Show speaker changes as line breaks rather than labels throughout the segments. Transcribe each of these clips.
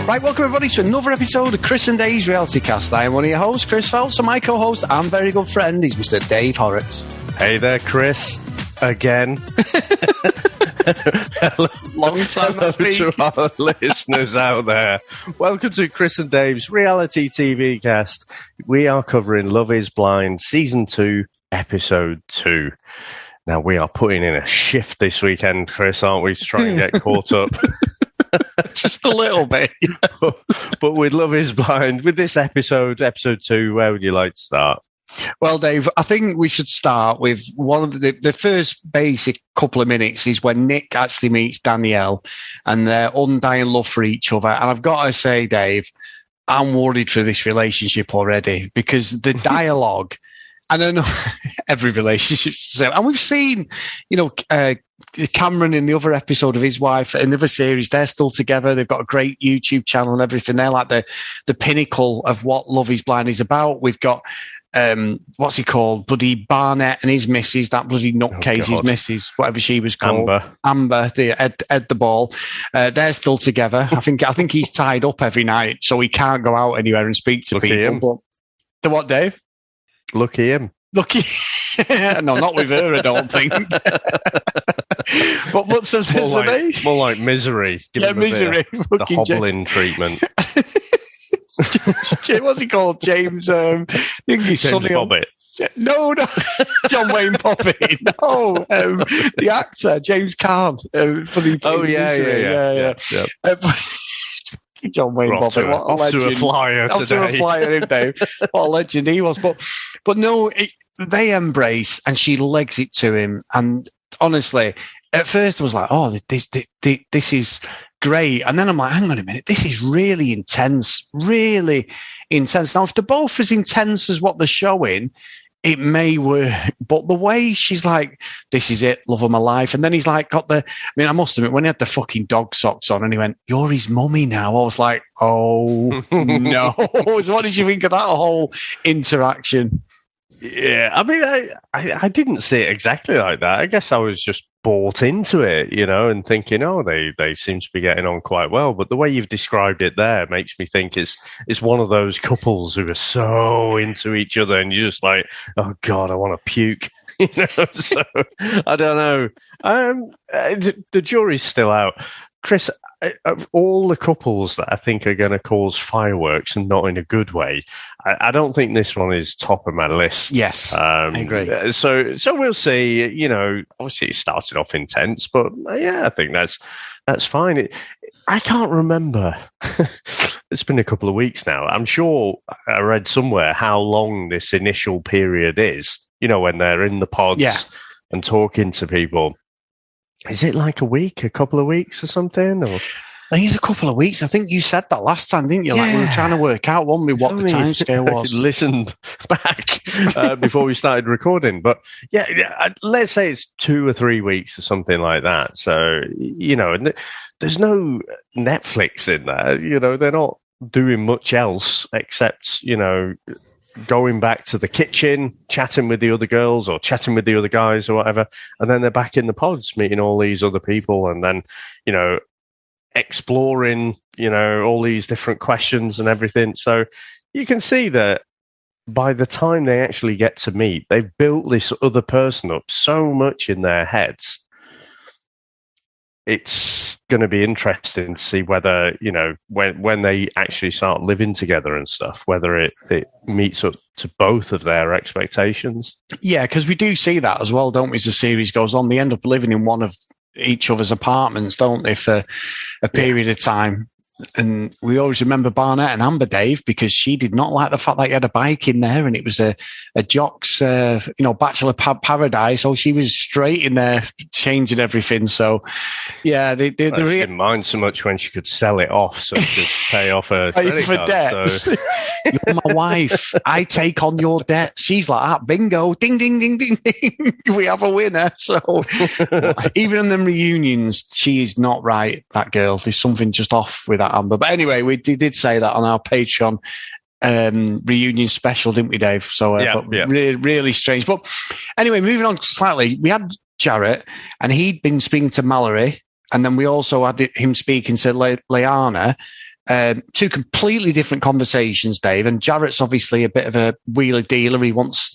Right, welcome everybody to another episode of Chris and Dave's Reality Cast. I am one of your hosts, Chris Phelps, and my co-host and very good friend is Mr. Dave Horrocks.
Hey there, Chris. Again.
Long time
Hello to our listeners out there. Welcome to Chris and Dave's Reality TV Cast. We are covering Love is Blind Season 2, Episode 2. Now, we are putting in a shift this weekend, Chris, aren't we, to try and get caught up?
Just a little bit.
But with Love is Blind, with this episode 2, where would you like to start?
Well, Dave, I think we should start with one of the first basic couple of minutes is when Nick actually meets Danielle and their undying love for each other. And I've got to say, Dave, I'm worried for this relationship already because the dialogue, I don't know, every relationship's the same. And we've seen, Cameron in the other episode of his wife in the other series, they're still together. They've got a great YouTube channel and everything. They're like the pinnacle of what Love is Blind is about. We've got, what's he called? Bloody Barnett and his missus, that bloody nutcase, his missus, whatever she was called. Amber, the Ed the Ball. They're still together. I think he's tied up every night, so he can't go out anywhere and speak to people. But, the what, Dave?
Lucky him.
Lucky. No, not with her, I don't think. But what's
more like misery. Give
misery.
The hobbling treatment.
What's he called? James. I think he's
James Bobbitt.
No, John Wayne Bobbitt. No, the actor James Caan. Yeah. John Wayne Bobbitt.
Off to a flyer today.
Off to a flyer, him, Dave. What a legend he was. But no, they embrace and she legs it to him. And honestly, at first I was like, oh, this is great. And then I'm like, hang on a minute, this is really intense. Now, if they're both as intense as what they're showing, it may work. But the way she's like, this is it, love of my life. And then he's like, I must admit, when he had the fucking dog socks on and he went, you're his mummy now. I was like, oh, no. So what did you think of that whole interaction?
Yeah, I mean, I didn't see it exactly like that. I guess I was just bought into it, and thinking, oh, they seem to be getting on quite well. But the way you've described it there makes me think it's one of those couples who are so into each other, and you're just like, oh God, I want to puke. So I don't know. The jury's still out, Chris. Of all the couples that I think are going to cause fireworks and not in a good way, I don't think this one is top of my list.
Yes, I agree.
So we'll see. Obviously it started off intense, but yeah, I think that's fine. I can't remember. It's been a couple of weeks now. I'm sure I read somewhere how long this initial period is. When they're in the pods and talking to people. Is it like a week, a couple of weeks or something? Or?
I think it's a couple of weeks. I think you said that last time, didn't you? Like we were trying to work out, what the time scale was.
I listened back before we started recording. But yeah, let's say it's 2 or 3 weeks or something like that. So, and there's no Netflix in there. They're not doing much else except, going back to the kitchen, chatting with the other girls or chatting with the other guys or whatever. And then they're back in the pods meeting all these other people and then, exploring, all these different questions and everything. So you can see that by the time they actually get to meet, they've built this other person up so much in their heads. It's going to be interesting to see whether, when they actually start living together and stuff, whether it meets up to both of their expectations.
Yeah, because we do see that as well, don't we, as the series goes on. They end up living in one of each other's apartments, don't they, for a period of time. And we always remember Barnett and Amber, Dave, because she did not like the fact that you had a bike in there and it was a jock's, bachelor paradise. So she was straight in there changing everything. So, yeah. She
didn't mind so much when she could sell it off so she could pay off her credit
for
card.
Debts. So. You're my wife. I take on your debt. She's like that. Bingo. Ding, ding, ding, ding, ding. We have a winner. So even in the reunions, she is not right, that girl. There's something just off with that Amber. But anyway, we did say that on our Patreon reunion special, didn't we, Dave? So really, really strange. But anyway, moving on slightly, we had Jarrett and he'd been speaking to Mallory, and then we also had him speaking to Liana. Two completely different conversations, Dave. And Jarrett's obviously a bit of a wheeler dealer. He wants,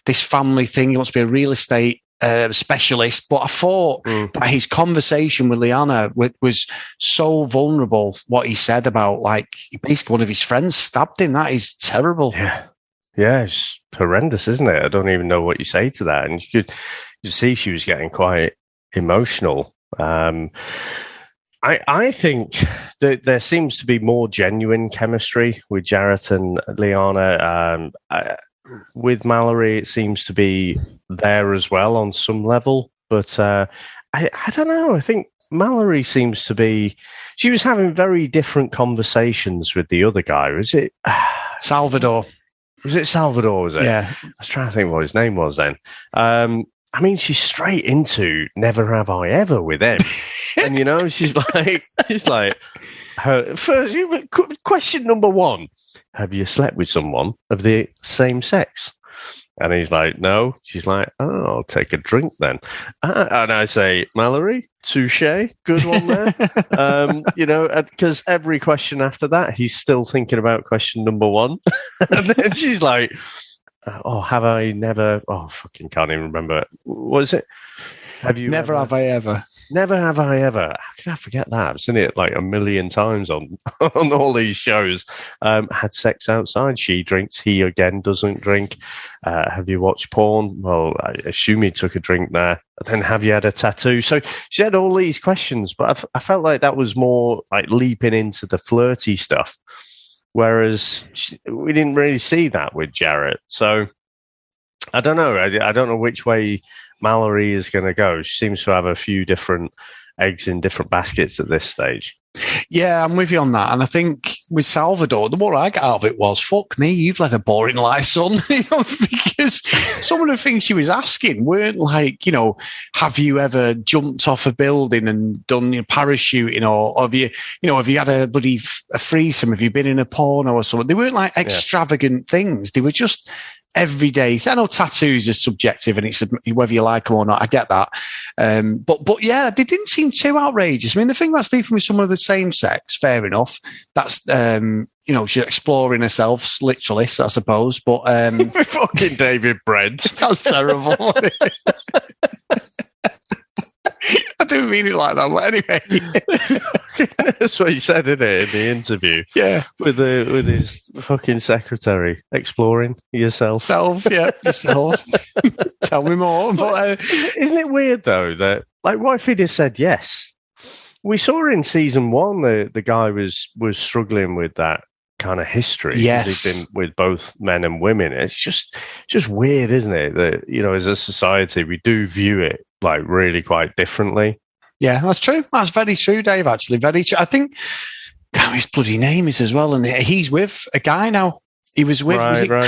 this family thing. He wants to be a real estate specialist. But I thought that his conversation with Liana was so vulnerable. What he said about, like, basically one of his friends stabbed him. That is terrible.
Yeah, it's horrendous, isn't it? I don't even know what you say to that. And you could see she was getting quite emotional. I think that there seems to be more genuine chemistry with Jarrett and Liana. With Mallory, it seems to be there as well on some level. But I don't know. I think Mallory seems to be... She was having very different conversations with the other guy. Was it...
Salvador.
Was it Salvador, was it?
Yeah.
I was trying to think what his name was then. I mean, she's straight into never have I ever with him. And, she's like, her first question number one, have you slept with someone of the same sex? And he's like, no. She's like, oh, I'll take a drink then. And I say, Mallory, touche, good one there. Because every question after that, he's still thinking about question number one. And then she's like, oh, have I never? Oh, fucking can't even remember. What is it? Have you
never have I ever?
Never have I ever. How can I forget that? I've seen it like a million times on all these shows. Had sex outside. She drinks. He again doesn't drink. Have you watched porn? Well, I assume he took a drink there. Then have you had a tattoo? So she had all these questions, but I felt like that was more like leaping into the flirty stuff. Whereas we didn't really see that with Jarrett. So I don't know. I don't know which way Mallory is going to go. She seems to have a few different eggs in different baskets at this stage.
Yeah, I'm with you on that. And I think with Salvador, the more I got out of it was, fuck me, you've led a boring life, son. Because some of the things she was asking weren't like, have you ever jumped off a building and done parachuting, or have you had a bloody a threesome? Have you been in a porno or something? They weren't like extravagant things. They were just everyday. I know tattoos are subjective and it's whether you like them or not. I get that. But yeah, they didn't seem too outrageous. I mean, the thing about sleeping with someone of the same sex, fair enough. That's, she's exploring herself, literally, I suppose. But
fucking David Brent.
That's terrible. I didn't mean it like that, but anyway.
That's what he said, isn't it, in the interview?
Yeah.
With his fucking secretary, exploring yourself.
Yourself. Tell me more. But
isn't it weird, though, that, like, what if he'd have said yes? We saw in season 1 the guy was struggling with that kind of history.
Yes.
He's been with both men and women. It's just weird, isn't it? That, as a society, we do view it like really quite differently. Yeah,
that's true. That's very true, Dave, actually. Very true. I think his bloody name is as well. And he's with a guy now. He was with,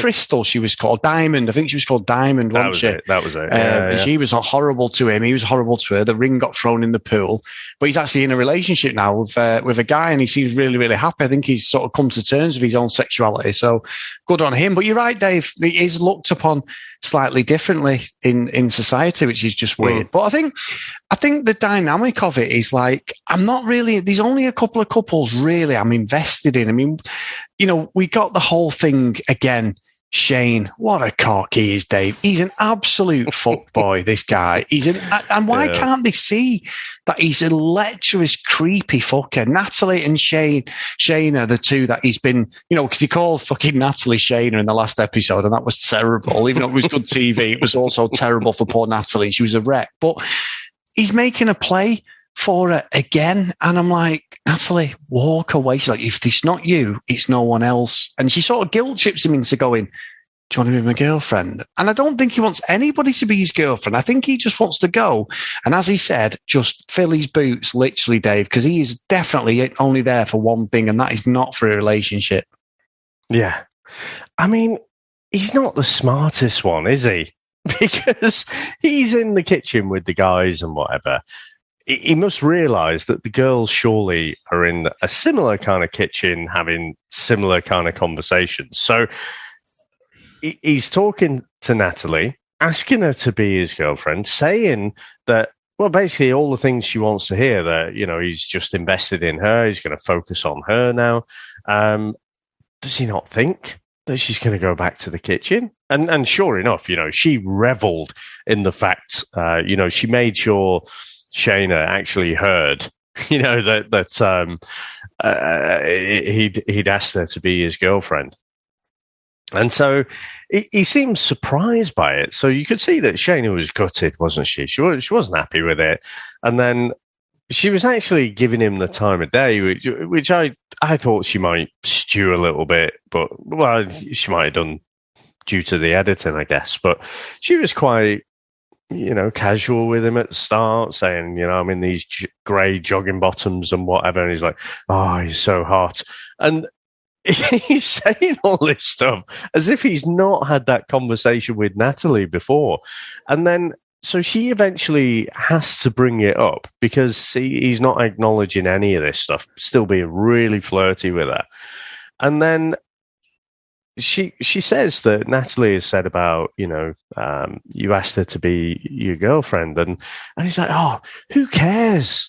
Crystal, she was called? Diamond. I think she was called Diamond, wasn't she?
That was it.
And she was horrible to him. He was horrible to her. The ring got thrown in the pool. But he's actually in a relationship now with a guy, and he seems really, really happy. I think he's sort of come to terms with his own sexuality. So good on him. But you're right, Dave. He is looked upon slightly differently in society, which is just weird. But I think the dynamic of it is like, there's only a couple of couples really I'm invested in. I mean, we got the whole thing again. Shane, what a cock he is, Dave. He's an absolute fuckboy, this guy. And why can't they see that he's a lecherous, creepy fucker? Natalie and Shane are the two that he's been, because he called fucking Natalie Shayna in the last episode, and that was terrible. Even though it was good TV, it was also terrible for poor Natalie. She was a wreck. But he's making a play for her again. And I'm like, Natalie, walk away. She's like, if it's not you, it's no one else. And she sort of guilt trips him into going, do you want to be my girlfriend? And I don't think he wants anybody to be his girlfriend. I think he just wants to go. And as he said, just fill his boots, literally, Dave, because he is definitely only there for one thing, and that is not for a relationship.
Yeah. I mean, he's not the smartest one, is he? Because he's in the kitchen with the guys and whatever. He must realise that the girls surely are in a similar kind of kitchen, having similar kind of conversations. So he's talking to Natalie, asking her to be his girlfriend, saying that Well, basically, all the things she wants to hear, that, he's just invested in her. He's going to focus on her now. Does he not think that she's going to go back to the kitchen? And sure enough, she reveled in the fact, she made sure Shaina actually heard, that he'd asked her to be his girlfriend. And so he seemed surprised by it. So you could see that Shaina was gutted, wasn't she? She wasn't happy with it. And then she was actually giving him the time of day, which I thought she might stew a little bit, but she might have done due to the editing, I guess. But she was quite, casual with him at the start, saying, I'm in these grey jogging bottoms and whatever. And he's like, oh, he's so hot. And he's saying all this stuff as if he's not had that conversation with Natalie before. And then, so she eventually has to bring it up because he's not acknowledging any of this stuff, still being really flirty with her. And then she says that Natalie has said about, you asked her to be your girlfriend. And he's like, oh, who cares?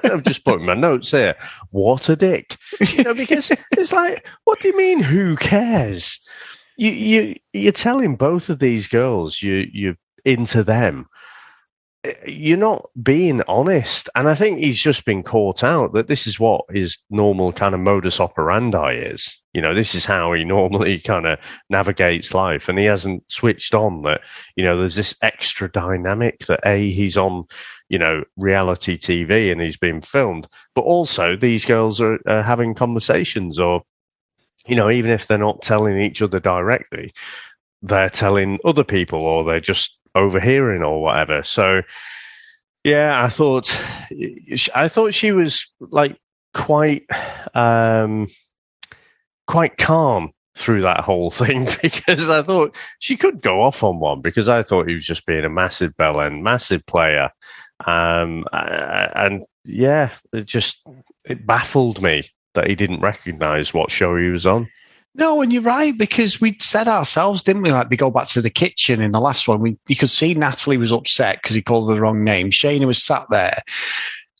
I'm just putting my notes here. What a dick. Because it's like, what do you mean, who cares? You're telling both of these girls you're into them. You're not being honest. And I think he's just been caught out that this is what his normal kind of modus operandi is. This is how he normally kind of navigates life. And he hasn't switched on that, there's this extra dynamic that he's on, reality TV and he's being filmed, but also these girls are having conversations, or, even if they're not telling each other directly, they're telling other people, or they're just overhearing or whatever. So yeah, I thought she was like quite calm through that whole thing, because I thought she could go off on one, because I thought he was just being a massive bellend, massive player. And yeah, it baffled me that he didn't recognize what show he was on.
No, and you're right, because we'd said ourselves, didn't we? Like, they go back to the kitchen in the last one. You could see Natalie was upset because he called her the wrong name. Shaina was sat there,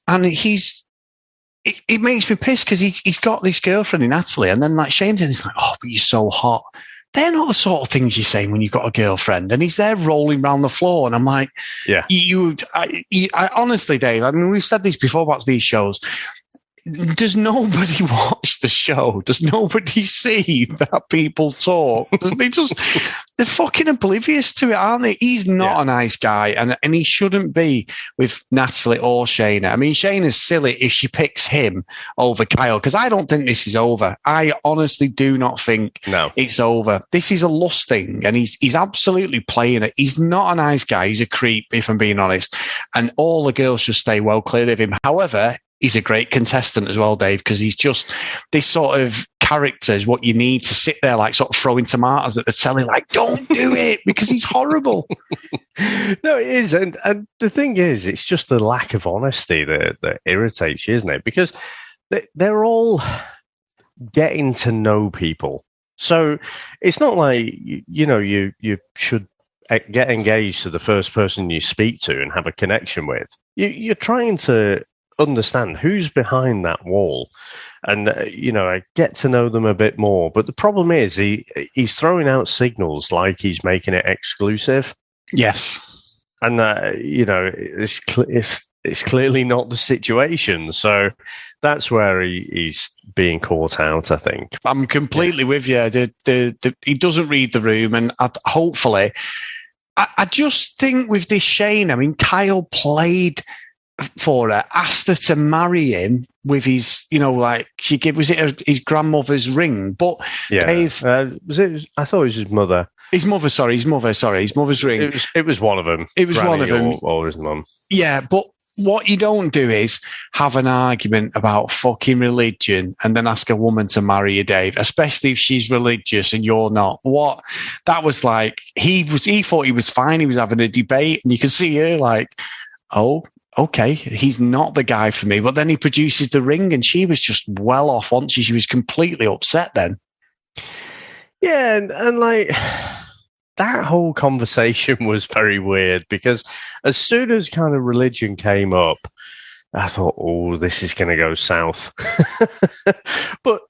and it makes me pissed because he's got this girlfriend in Natalie, and then like Shane's in, he's like, oh, but you're so hot. They're not the sort of things you're saying when you've got a girlfriend. And he's there rolling around the floor, and I'm like,
yeah,
I honestly, Dave, I mean, we've said this before about these shows. Does nobody watch the show? Does nobody see that people talk? They're fucking oblivious to it, aren't they? He's not a nice guy, and he shouldn't be with Natalie or Shaina. I mean, Shayna's silly if she picks him over Kyle, because I don't think this is over. I honestly do not think it's over. This is a lust thing, and he's absolutely playing it. He's not a nice guy. He's a creep, if I'm being honest, and all the girls should stay well clear of him. However, he's a great contestant as well, Dave, because he's just this sort of character is what you need to sit there like sort of throwing tomatoes at the telly, like, don't do it, because he's horrible.
No, it is. And the thing is, it's just the lack of honesty that irritates you, isn't it? Because they're all getting to know people. So it's not like, you should get engaged to the first person you speak to and have a connection with. You're trying to understand who's behind that wall, and I get to know them a bit more. But the problem is he's throwing out signals like he's making it exclusive.
Yes,
and it's clearly not the situation. So that's where he's being caught out, I think.
I'm completely with you. He doesn't read the room, and hopefully, I just think with this Shane, I mean, Kyle played for her, asked her to marry him with his, was it his grandmother's ring? But Dave,
was it? I thought it was his mother.
His mother's ring.
It was one of them.
It was one of them,
or his mum.
Yeah, but what you don't do is have an argument about fucking religion and then ask a woman to marry you, Dave, especially if she's religious and you're not. What that was like, he thought he was fine. He was having a debate, and you can see her like, oh, okay, he's not the guy for me. But then he produces the ring, and she was just well off, wasn't she? She was completely upset then.
Yeah, and like, that whole conversation was very weird, because as soon as kind of religion came up, I thought, oh, this is going to go south. But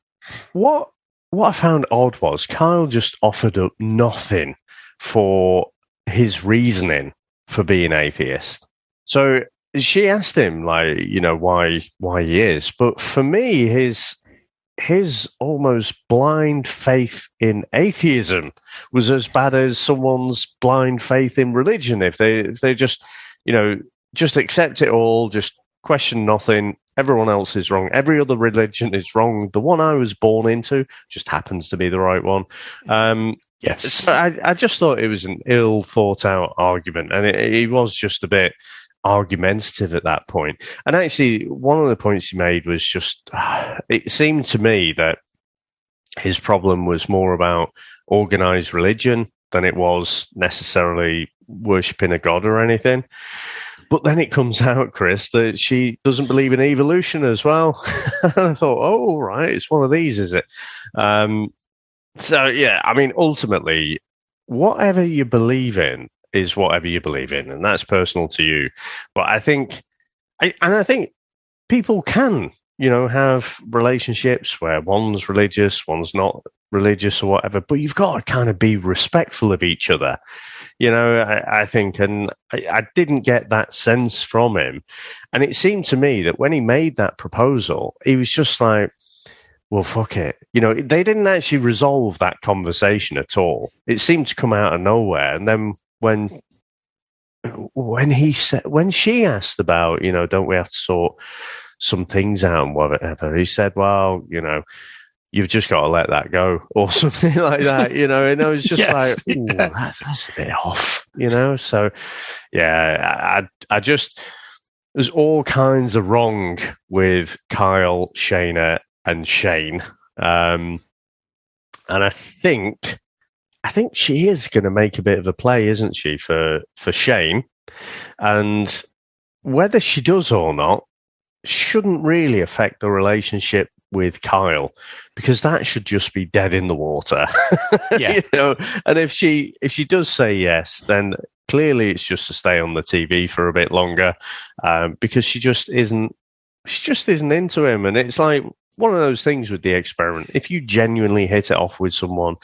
what I found odd was Kyle just offered up nothing for his reasoning for being atheist. So she asked him, like, you know, why he is. But for me, his almost blind faith in atheism was as bad as someone's blind faith in religion. If they just, you know, just accept it all, just question nothing. Everyone else is wrong. Every other religion is wrong. The one I was born into just happens to be the right one.
Yes.
So I just thought it was an ill thought out argument, and it was just a bit argumentative at that point. And actually, one of the points he made was just, it seemed to me that his problem was more about organized religion than it was necessarily worshipping a god or anything. But then it comes out, Chris, that she doesn't believe in evolution as well. I thought, oh, right, it's one of these, is it? So, yeah, I mean, ultimately, whatever you believe in is whatever you believe in, and that's personal to you. But I think people can, you know, have relationships where one's religious, one's not religious or whatever, but you've got to kind of be respectful of each other. You know, I think, and I didn't get that sense from him. And it seemed to me that when he made that proposal, he was just like, well, fuck it. You know, they didn't actually resolve that conversation at all. It seemed to come out of nowhere. And then when she asked about, you know, don't we have to sort some things out and whatever, he said, well, you know, you've just got to let that go, or something like that, you know. And I was just like, ooh, that's a bit off, you know. So, yeah, I just, there's all kinds of wrong with Kyle, Shaina, and Shane, and I think she is going to make a bit of a play, isn't she, for Shane? And whether she does or not shouldn't really affect the relationship with Kyle, because that should just be dead in the water.
Yeah.
You know, and if she does say yes, then clearly it's just to stay on the TV for a bit longer, because she just isn't into him. And it's like one of those things with the experiment. If you genuinely hit it off with someone,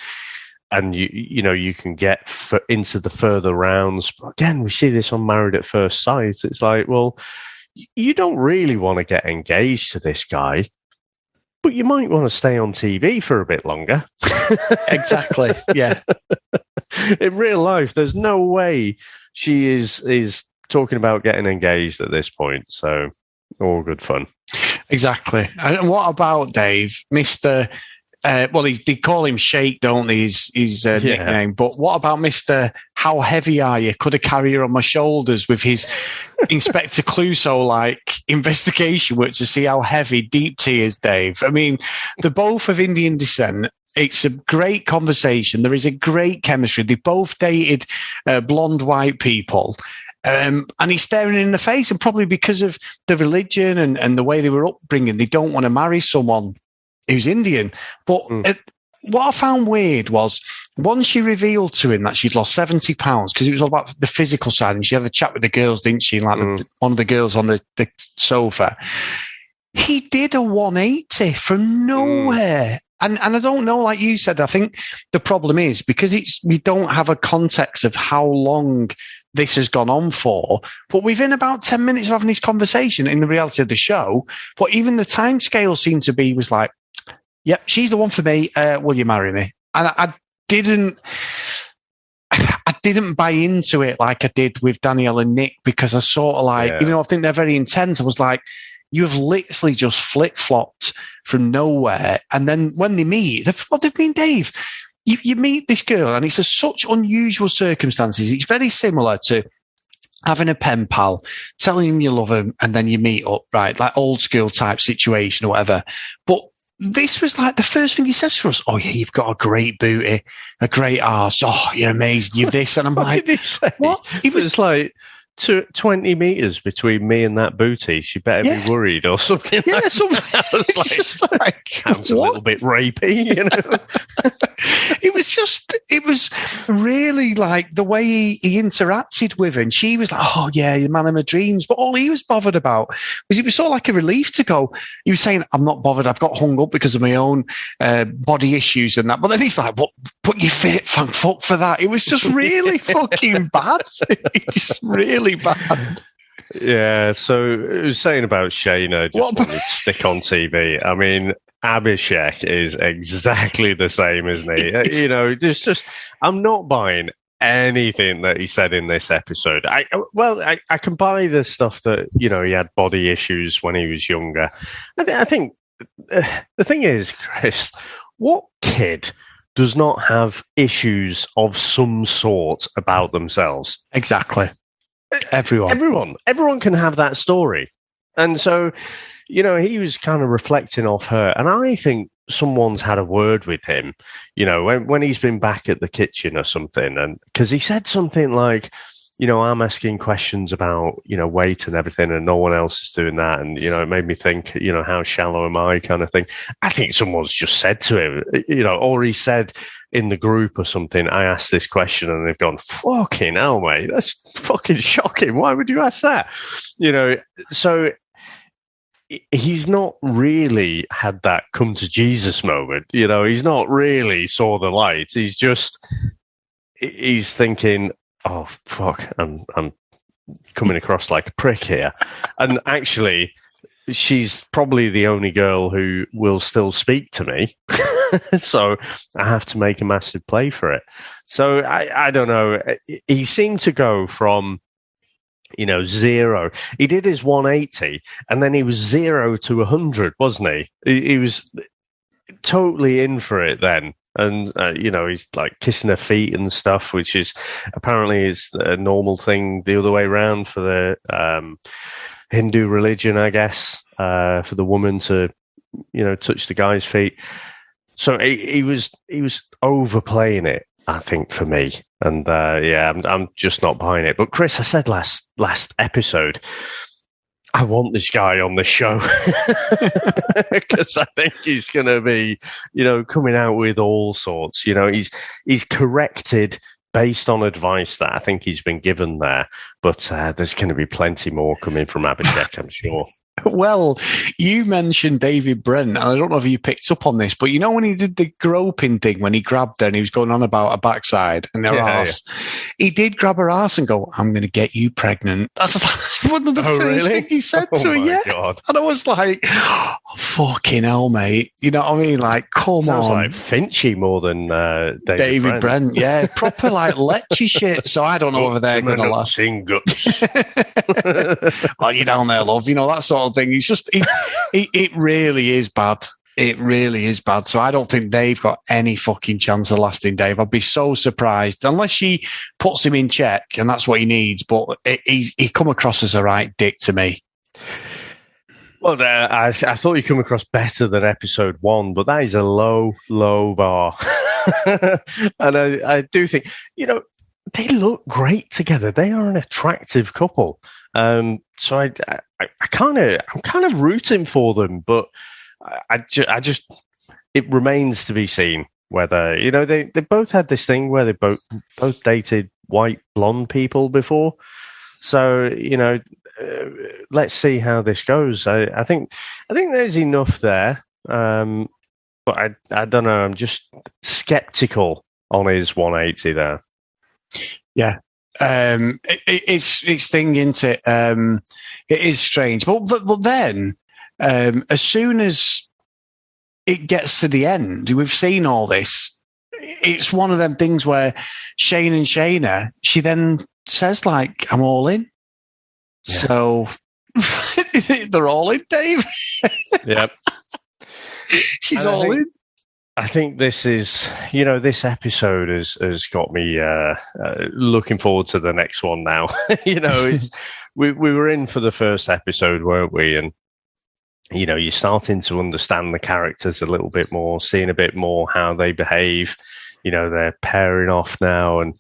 and you know you can get into the further rounds, but again, we see this on Married at First Sight. It's like, well, you don't really want to get engaged to this guy, but you might want to stay on TV for a bit longer.
Exactly. Yeah.
In real life, there's no way she is talking about getting engaged at this point. So, all good fun.
Exactly. And what about Dave, Mr. Well, they call him Shake, don't they? His nickname. But what about Mr. How heavy are you? Could I carry you on my shoulders with his Inspector Clouseau-like investigation work to see how heavy deep tea is, Dave? I mean, they're both of Indian descent. It's a great conversation. There is a great chemistry. They both dated blonde white people. And he's staring in the face, and probably because of the religion and the way they were upbringing, they don't want to marry someone who's Indian. But what I found weird was once she revealed to him that she'd lost 70 pounds, because it was all about the physical side, and she had a chat with the girls, didn't she? Like one of the girls on the sofa. He did a 180 from nowhere. And I don't know, like you said, I think the problem is because we don't have a context of how long this has gone on for, but within about 10 minutes of having this conversation in the reality of the show, but even the time scale seemed to be, was like, yep, she's the one for me. Will you marry me? And I didn't buy into it like I did with Danielle and Nick, because I sort of like, even though I think they're very intense, I was like, you've literally just flip-flopped from nowhere. And then when they meet, they've been, Dave, you meet this girl, and it's such unusual circumstances. It's very similar to having a pen pal, telling him you love him, and then you meet up, right? Like old school type situation or whatever. But this was like the first thing he says to us. Oh, yeah, you've got a great booty, a great arse. Oh, you're amazing. You've this. And I'm
what
like,
did he say?
What?
It was like, 20 meters between me and that booty. She better be worried or something.
Yeah,
like that. Sounds a little bit rapey, you know.
It was really like the way he interacted with her. And she was like, oh yeah, the man of my dreams. But all he was bothered about was, it was sort of like a relief to go. He was saying, I'm not bothered. I've got hung up because of my own body issues and that. But then he's like, what? Put your feet, thank fuck for that. It was just really fucking bad. It's really bad.
Yeah, so it was saying about Shaina just wanted to stick on TV. I mean, Abhishek is exactly the same, isn't he? You know, just I'm not buying anything that he said in this episode. I can buy the stuff that, you know, he had body issues when he was younger. I think the thing is, Chris, what kid does not have issues of some sort about themselves?
Exactly. Everyone
can have that story. And so, you know, he was kind of reflecting off her. And I think someone's had a word with him, you know, when he's been back at the kitchen or something. And because he said something like, you know, I'm asking questions about, you know, weight and everything, and no one else is doing that. And, you know, it made me think, you know, how shallow am I, kind of thing. I think someone's just said to him, you know, or he said in the group or something, I asked this question, and they've gone, fucking hell, mate, that's fucking shocking. Why would you ask that? You know, so he's not really had that come to Jesus moment. You know, he's not really saw the light. He's thinking, oh fuck, I'm coming across like a prick here. And actually, she's probably the only girl who will still speak to me. So I have to make a massive play for it. So I don't know. He seemed to go from, you know, 0. He did his 180, and then he was 0 to 100, wasn't he? He was totally in for it then. And, you know, he's like kissing her feet and stuff, which is apparently is a normal thing the other way around for the Hindu religion, I guess, for the woman to, you know, touch the guy's feet. So he was overplaying it, I think, for me. And, yeah, I'm just not buying it. But Chris, I said last episode, I want this guy on the show because I think he's going to be, you know, coming out with all sorts. You know, he's corrected based on advice that I think he's been given there. But there's going to be plenty more coming from Abhishek, I'm sure.
Well, you mentioned David Brent, and I don't know if you picked up on this, but you know when he did the groping thing, when he grabbed her and he was going on about her backside and her arse, he did grab her arse and go, I'm going to get you pregnant. That's like one of the first things he said to her, yeah. God. And I was like, oh, fucking hell, mate. You know what I mean? Like, come
Sounds
on.
Like Finchy more than
David Brent. Yeah, proper like lechy shit. So I don't know whether they're going to last. Well, you down there, love. You know, that sort of thing. He's just, it really is bad. It really is bad. So I don't think they've got any fucking chance of lasting, Dave. I'd be so surprised unless she puts him in check, and that's what he needs. But he come across as a right dick to me.
Well, I thought you come across better than episode 1, but that is a low, low bar. And I do think, you know, they look great together. They are an attractive couple. So I'm kind of rooting for them, but I just it remains to be seen whether, you know, they both had this thing where they both dated white blonde people before. So, you know, let's see how this goes. I think there's enough there, but I don't know. I'm just skeptical on his 180 there.
Yeah. It's thing into it is strange, but then as soon as it gets to the end, we've seen all this. It's one of them things where Shane and Shaina, she then says like, "I'm all in." Yeah. So they're all in, Dave.
Yep,
she's all in.
I think this is, you know, this episode has got me looking forward to the next one now. You know, we were in for the first episode, weren't we? And, you know, you're starting to understand the characters a little bit more, seeing a bit more how they behave. You know, they're pairing off now. And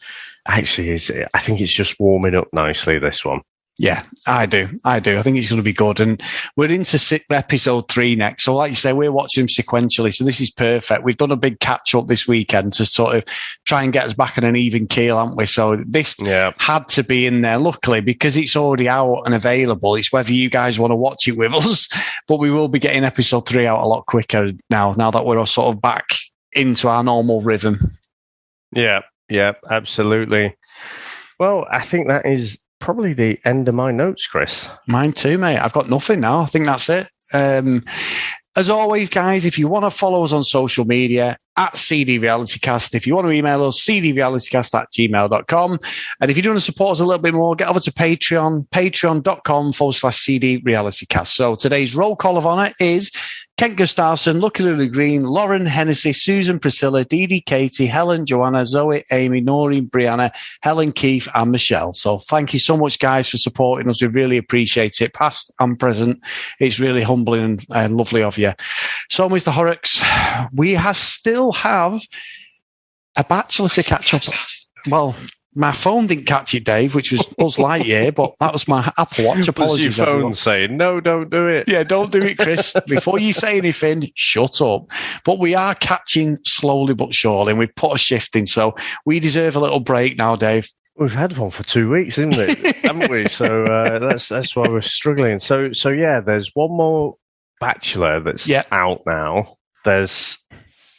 Actually, I think it's just warming up nicely, this one.
Yeah, I do. I think it's going to be good. And we're into episode 3 next. So like you say, we're watching them sequentially. So this is perfect. We've done a big catch up this weekend to sort of try and get us back on an even keel, haven't we? So this had to be in there, luckily, because it's already out and available. It's whether you guys want to watch it with us. But we will be getting episode 3 out a lot quicker now that we're all sort of back into our normal rhythm. Yeah, absolutely. Well, I think that is probably the end of my notes, Chris. Mine too, mate. I've got nothing now. I think that's it. As always, guys, if you want to follow us on social media, at CD RealityCast. If you want to email us, cdrealitycast@gmail.com. And if you do want to support us a little bit more, get over to Patreon, patreon.com/CD RealityCast. So today's roll call of honour is Kent Gustafson, Lucky Lily Green, Lauren Hennessy, Susan Priscilla, Dee Dee Katie, Helen, Joanna, Zoe, Amy, Noreen, Brianna, Helen, Keith, and Michelle. So thank you so much, guys, for supporting us. We really appreciate it, past and present. It's really humbling and lovely of you. So, Mr. Horrocks, we still have a Bachelor to catch up. Well, my phone didn't catch it, Dave, which was Buzz Lightyear, but that was my Apple Watch. Apologies,
was your phone saying, no, don't do it.
Yeah, don't do it, Chris. Before you say anything, shut up. But we are catching slowly but surely, and we've put a shift in, so we deserve a little break now, Dave.
We've had one for 2 weeks, haven't we? So that's why we're struggling. So yeah, there's one more Bachelor that's out now. There's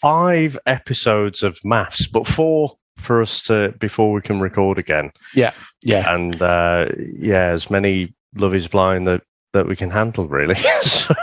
5 episodes of Maths, but 4 for us before we can record again.
Yeah.
And as many Love Is Blind that we can handle, really. So,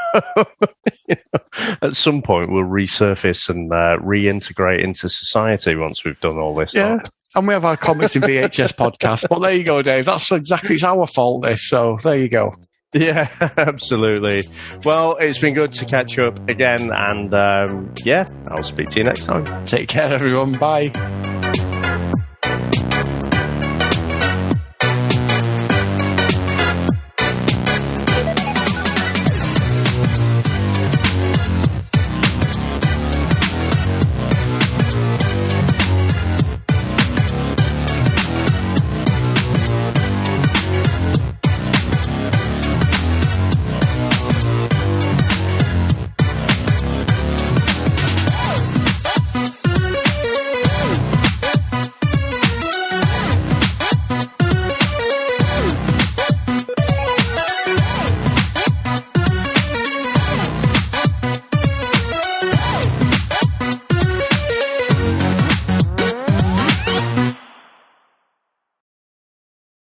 at some point we'll resurface and reintegrate into society once we've done all this.
Yeah. And we have our Comics in VHS podcast. But there you go, Dave. It's our fault, this. So there you go.
Yeah, absolutely. Well, it's been good to catch up again. And I'll speak to you next time.
Take care, everyone. Bye.